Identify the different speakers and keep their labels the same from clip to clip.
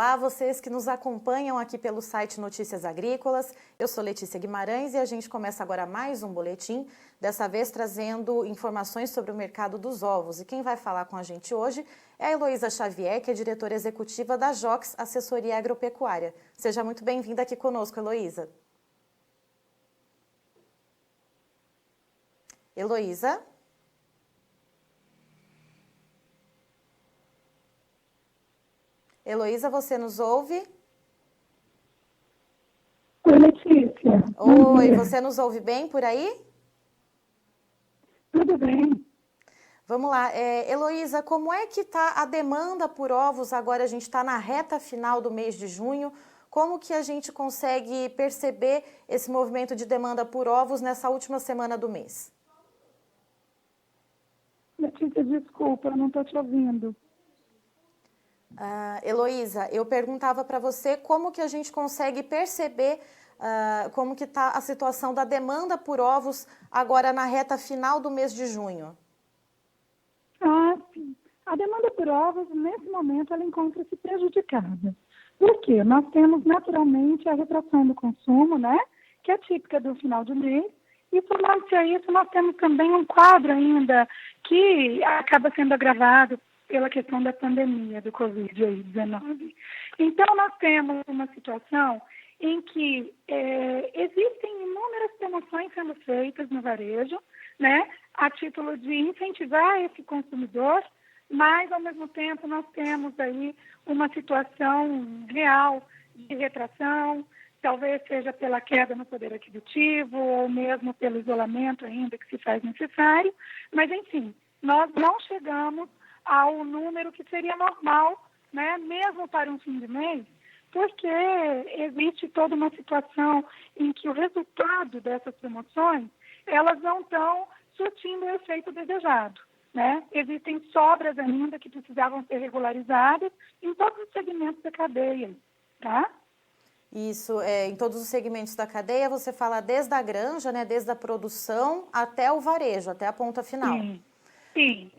Speaker 1: Olá, vocês que nos acompanham aqui pelo site Notícias Agrícolas. Eu sou Letícia Guimarães e a gente começa agora mais um boletim, dessa vez trazendo informações sobre o mercado dos ovos. E quem vai falar com a gente hoje é a Heloísa Xavier, que é diretora executiva da Jox Assessoria Agropecuária. Seja muito bem-vinda aqui conosco, Heloísa. Heloísa? Heloísa, você nos ouve?
Speaker 2: Oi, Letícia.
Speaker 1: Oi, você nos ouve bem por aí?
Speaker 2: Tudo bem.
Speaker 1: Vamos lá. Heloísa, como é que está a demanda por ovos? Agora a gente está na reta final do mês de junho. Como que a gente consegue perceber esse movimento de demanda por ovos nessa última semana do mês?
Speaker 2: Letícia, desculpa, eu não estou te ouvindo.
Speaker 1: Heloísa, eu perguntava para você como que a gente consegue perceber como que está a situação da demanda por ovos agora na reta final do mês de junho.
Speaker 2: Sim. A demanda por ovos, nesse momento, ela encontra-se prejudicada. Por quê? Nós temos, naturalmente, a retração do consumo, né? Que é típica do final de mês. E, somado a isso, nós temos também um quadro ainda que acaba sendo agravado pela questão da pandemia do Covid-19. Então, nós temos uma situação em que existem inúmeras promoções sendo feitas no varejo, né, a título de incentivar esse consumidor, mas, ao mesmo tempo, nós temos aí uma situação real de retração, talvez seja pela queda no poder aquisitivo ou mesmo pelo isolamento ainda que se faz necessário, mas, enfim, nós não chegamos ao número que seria normal, né, mesmo para um fim de mês, porque existe toda uma situação em que o resultado dessas promoções, elas não estão surtindo o efeito desejado, né? Existem sobras ainda que precisavam ser regularizadas em todos os segmentos da cadeia, tá?
Speaker 1: Isso, em todos os segmentos da cadeia, você fala desde a granja, né, desde a produção até o varejo, até a ponta final.
Speaker 2: Sim.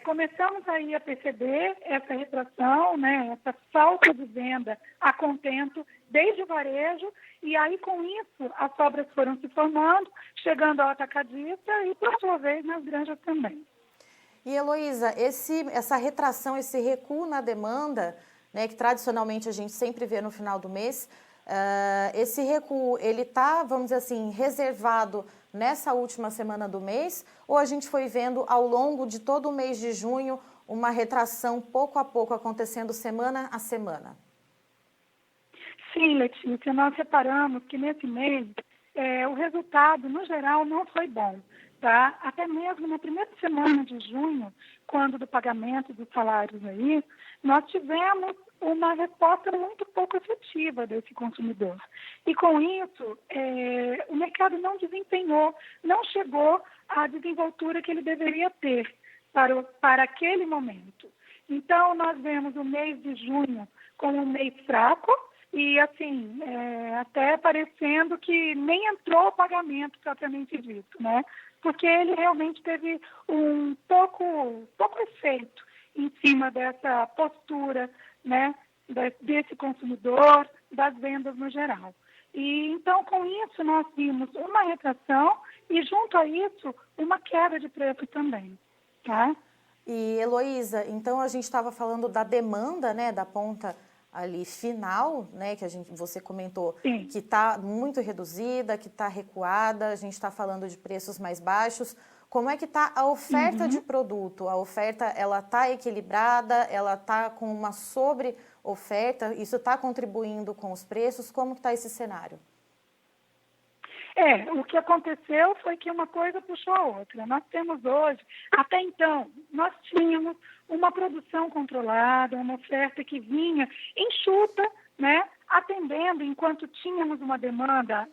Speaker 2: Começamos aí a perceber essa retração, né, essa falta de venda a contento desde o varejo, e aí com isso as sobras foram se formando, chegando ao atacadista e, por sua vez, nas granjas também.
Speaker 1: E, Heloísa, essa retração, esse recuo na demanda, né, que tradicionalmente a gente sempre vê no final do mês, esse recuo, ele está, vamos dizer assim, reservado nessa última semana do mês, ou a gente foi vendo ao longo de todo o mês de junho uma retração pouco a pouco acontecendo semana a semana?
Speaker 2: Sim, Letícia, nós reparamos que nesse mês o resultado, no geral, não foi bom. Tá? Até mesmo na primeira semana de junho, quando do pagamento dos salários aí, nós tivemos uma resposta muito pouco efetiva desse consumidor. E com isso, o mercado não desempenhou, não chegou à desenvoltura que ele deveria ter para aquele momento. Então, nós vemos o mês de junho como um mês fraco e, assim, até parecendo que nem entrou o pagamento propriamente dito, né? Porque ele realmente teve um pouco efeito em cima dessa postura, né, desse consumidor, das vendas no geral. E então, com isso, nós vimos uma retração e, junto a isso, uma queda de preço também, tá?
Speaker 1: E, Heloísa, então a gente estava falando da demanda, né, da ponta ali final, né, que você comentou,
Speaker 2: Sim.
Speaker 1: que está muito reduzida, que está recuada, a gente está falando de preços mais baixos. Como é que está a oferta de produto? A oferta, ela está equilibrada, ela está com uma sobre-oferta, isso está contribuindo com os preços? Como está esse cenário?
Speaker 2: O que aconteceu foi que uma coisa puxou a outra. Nós temos hoje, até então, nós tínhamos uma produção controlada, uma oferta que vinha enxuta, né, atendendo, enquanto tínhamos uma demanda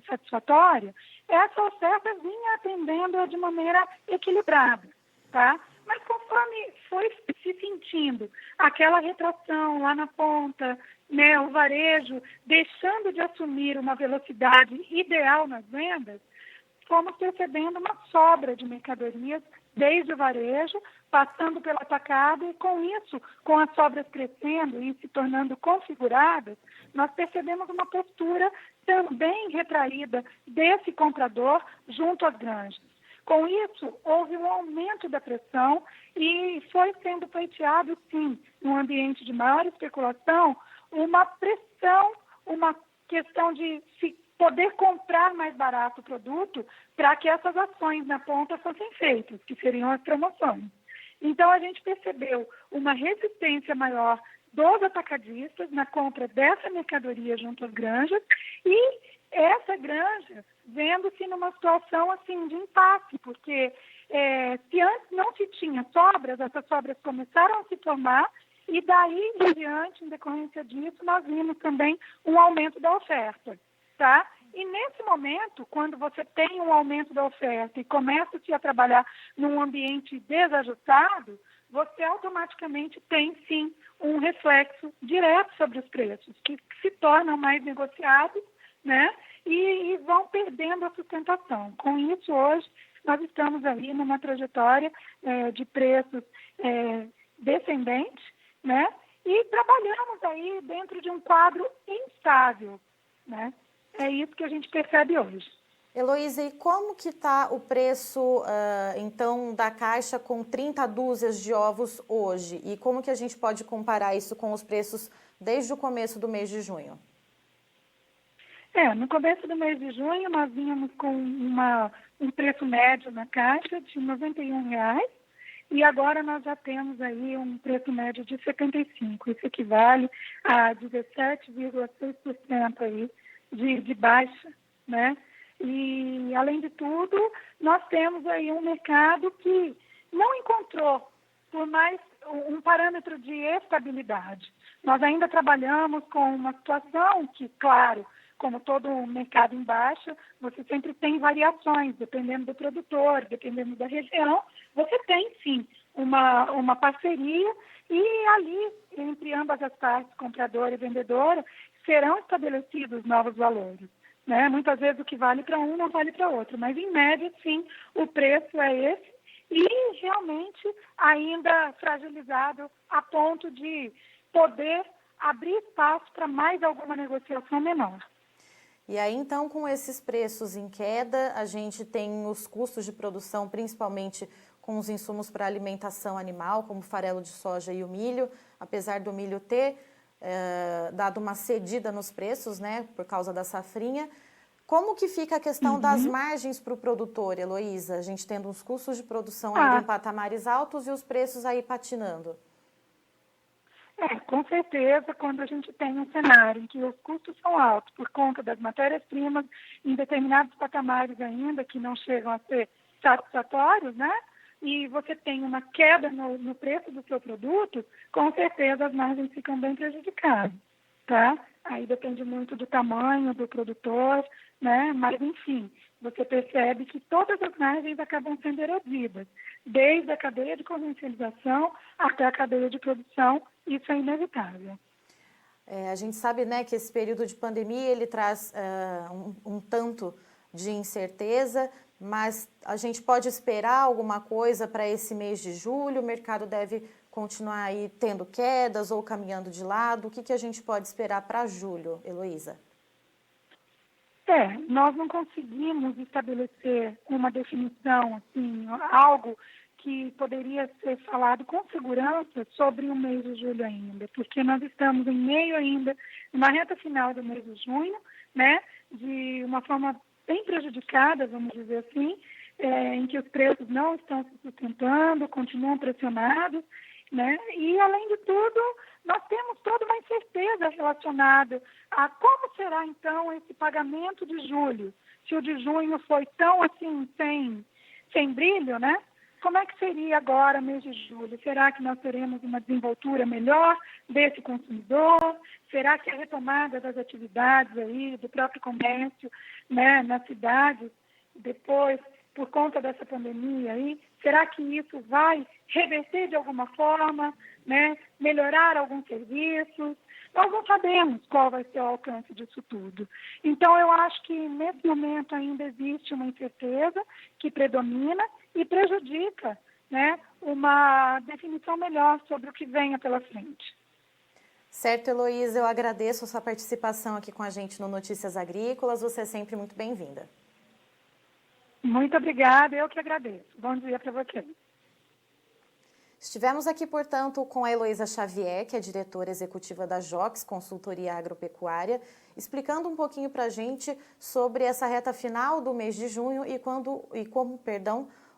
Speaker 2: satisfatória, essa oferta vinha atendendo de maneira equilibrada, tá? Mas conforme foi se sentindo aquela retração lá na ponta, né, o varejo deixando de assumir uma velocidade ideal nas vendas, fomos percebendo uma sobra de mercadorias desde o varejo, passando pelo atacado, e com isso, com as sobras crescendo e se tornando configuradas, nós percebemos uma postura também retraída desse comprador junto às granjas. Com isso, houve um aumento da pressão e foi sendo pleiteado, sim, num ambiente de maior especulação, uma pressão, uma questão de se poder comprar mais barato o produto para que essas ações na ponta fossem feitas, que seriam as promoções. Então, a gente percebeu uma resistência maior dos atacadistas na compra dessa mercadoria junto às granjas e essa granja vendo-se numa situação assim de impasse, porque se antes não se tinha sobras, essas sobras começaram a se formar e daí em diante, em decorrência disso, nós vimos também um aumento da oferta, tá? E nesse momento, quando você tem um aumento da oferta e começa-se a trabalhar num ambiente desajustado, você automaticamente tem, sim, um reflexo direto sobre os preços, que se tornam mais negociados, né? E vão perdendo a sustentação. Com isso, hoje, nós estamos aí numa trajetória de preços descendentes, né? E trabalhamos aí dentro de um quadro instável, né? É isso que a gente percebe hoje.
Speaker 1: Heloísa, e como que está o preço, então, da caixa com 30 dúzias de ovos hoje? E como que a gente pode comparar isso com os preços desde o começo do mês de junho?
Speaker 2: No começo do mês de junho, nós vínhamos com um preço médio na caixa de R$ 91,00 e agora nós já temos aí um preço médio de R$ 75,00. Isso equivale a 17,6% aí de baixa, né? E, além de tudo, nós temos aí um mercado que não encontrou, por mais um parâmetro de estabilidade. Nós ainda trabalhamos com uma situação que, claro, como todo mercado em baixa, você sempre tem variações, dependendo do produtor, dependendo da região, você tem, sim, uma parceria e ali, entre ambas as partes, compradora e vendedora, serão estabelecidos novos valores. Né? Muitas vezes o que vale para um não vale para outro, mas em média, sim, o preço é esse e realmente ainda fragilizado a ponto de poder abrir espaço para mais alguma negociação menor.
Speaker 1: E aí, então, com esses preços em queda, a gente tem os custos de produção, principalmente com os insumos para alimentação animal, como o farelo de soja e o milho, apesar do milho ter dado uma cedida nos preços, né, por causa da safrinha. Como que fica a questão das margens para o produtor, Heloísa? A gente tendo os custos de produção ainda em patamares altos e os preços aí patinando.
Speaker 2: Com certeza, quando a gente tem um cenário em que os custos são altos por conta das matérias-primas em determinados patamares ainda que não chegam a ser satisfatórios, né? E você tem uma queda no preço do seu produto, com certeza as margens ficam bem prejudicadas, tá? Aí depende muito do tamanho do produtor, né? Mas, enfim, você percebe que todas as margens acabam sendo erodidas, desde a cadeia de comercialização até a cadeia de produção, isso é inevitável.
Speaker 1: A gente sabe, né, que esse período de pandemia ele traz um tanto de incerteza, mas a gente pode esperar alguma coisa para esse mês de julho? O mercado deve continuar aí tendo quedas ou caminhando de lado? O que a gente pode esperar para julho, Heloísa?
Speaker 2: Nós não conseguimos estabelecer uma definição, assim, algo que poderia ser falado com segurança sobre o mês de julho ainda, porque nós estamos em meio ainda, na reta final do mês de junho, né, de uma forma bem prejudicada, vamos dizer assim, em que os preços não estão se sustentando, continuam pressionados, né, e além de tudo, nós temos toda uma incerteza relacionada a como será então esse pagamento de julho, se o de junho foi tão assim, sem brilho, né? Como é que seria agora, mês de julho? Será que nós teremos uma desenvoltura melhor desse consumidor? Será que a retomada das atividades aí, do próprio comércio, né, nas cidades, depois, por conta dessa pandemia aí, será que isso vai reverter de alguma forma, né, melhorar alguns serviços? nós não sabemos qual vai ser o alcance disso tudo. Então, eu acho que nesse momento ainda existe uma incerteza que predomina e prejudica, né, uma definição melhor sobre o que venha pela frente.
Speaker 1: Certo, Heloísa, eu agradeço a sua participação aqui com a gente no Notícias Agrícolas. Você é sempre muito bem-vinda.
Speaker 2: Muito obrigada, eu que agradeço. Bom dia para você.
Speaker 1: Estivemos aqui, portanto, com a Heloísa Xavier, que é diretora executiva da Jox, Consultoria Agropecuária, explicando um pouquinho para a gente sobre essa reta final do mês de junho e como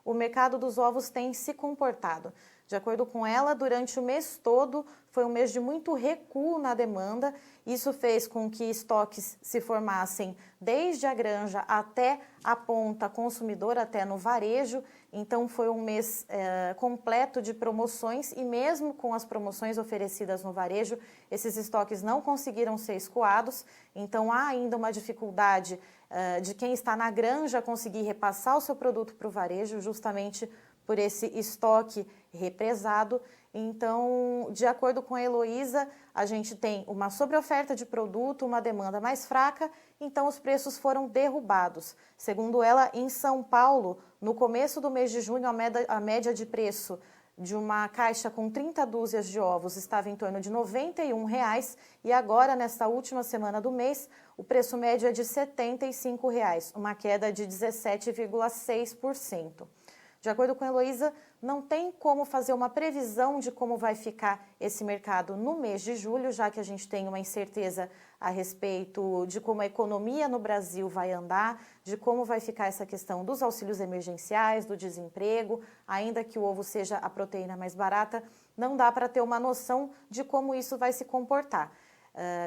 Speaker 1: o mercado dos ovos tem se comportado. De acordo com ela, durante o mês todo foi um mês de muito recuo na demanda. Isso fez com que estoques se formassem desde a granja até a ponta consumidora, até no varejo. Então foi um mês completo de promoções e mesmo com as promoções oferecidas no varejo, esses estoques não conseguiram ser escoados. Então há ainda uma dificuldade de quem está na granja conseguir repassar o seu produto para o varejo, justamente por esse estoque represado. Então, de acordo com a Heloísa, a gente tem uma sobreoferta de produto, uma demanda mais fraca, então os preços foram derrubados. Segundo ela, em São Paulo, no começo do mês de junho, a média de preço de uma caixa com 30 dúzias de ovos estava em torno de R$ 91,00 e agora, nesta última semana do mês, o preço médio é de R$ 75,00, uma queda de 17,6%. De acordo com a Heloísa, não tem como fazer uma previsão de como vai ficar esse mercado no mês de julho, já que a gente tem uma incerteza a respeito de como a economia no Brasil vai andar, de como vai ficar essa questão dos auxílios emergenciais, do desemprego, ainda que o ovo seja a proteína mais barata, não dá para ter uma noção de como isso vai se comportar.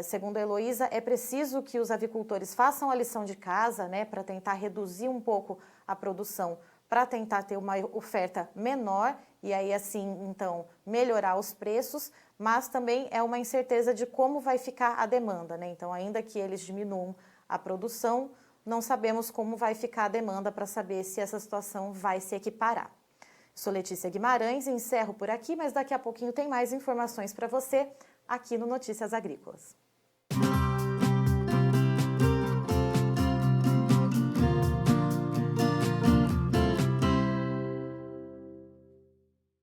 Speaker 1: Segundo a Heloísa, é preciso que os avicultores façam a lição de casa, né, para tentar reduzir um pouco a produção, para tentar ter uma oferta menor e aí assim, então, melhorar os preços, mas também é uma incerteza de como vai ficar a demanda, né? Então, ainda que eles diminuam a produção, não sabemos como vai ficar a demanda para saber se essa situação vai se equiparar. Sou Letícia Guimarães, encerro por aqui, mas daqui a pouquinho tem mais informações para você aqui no Notícias Agrícolas.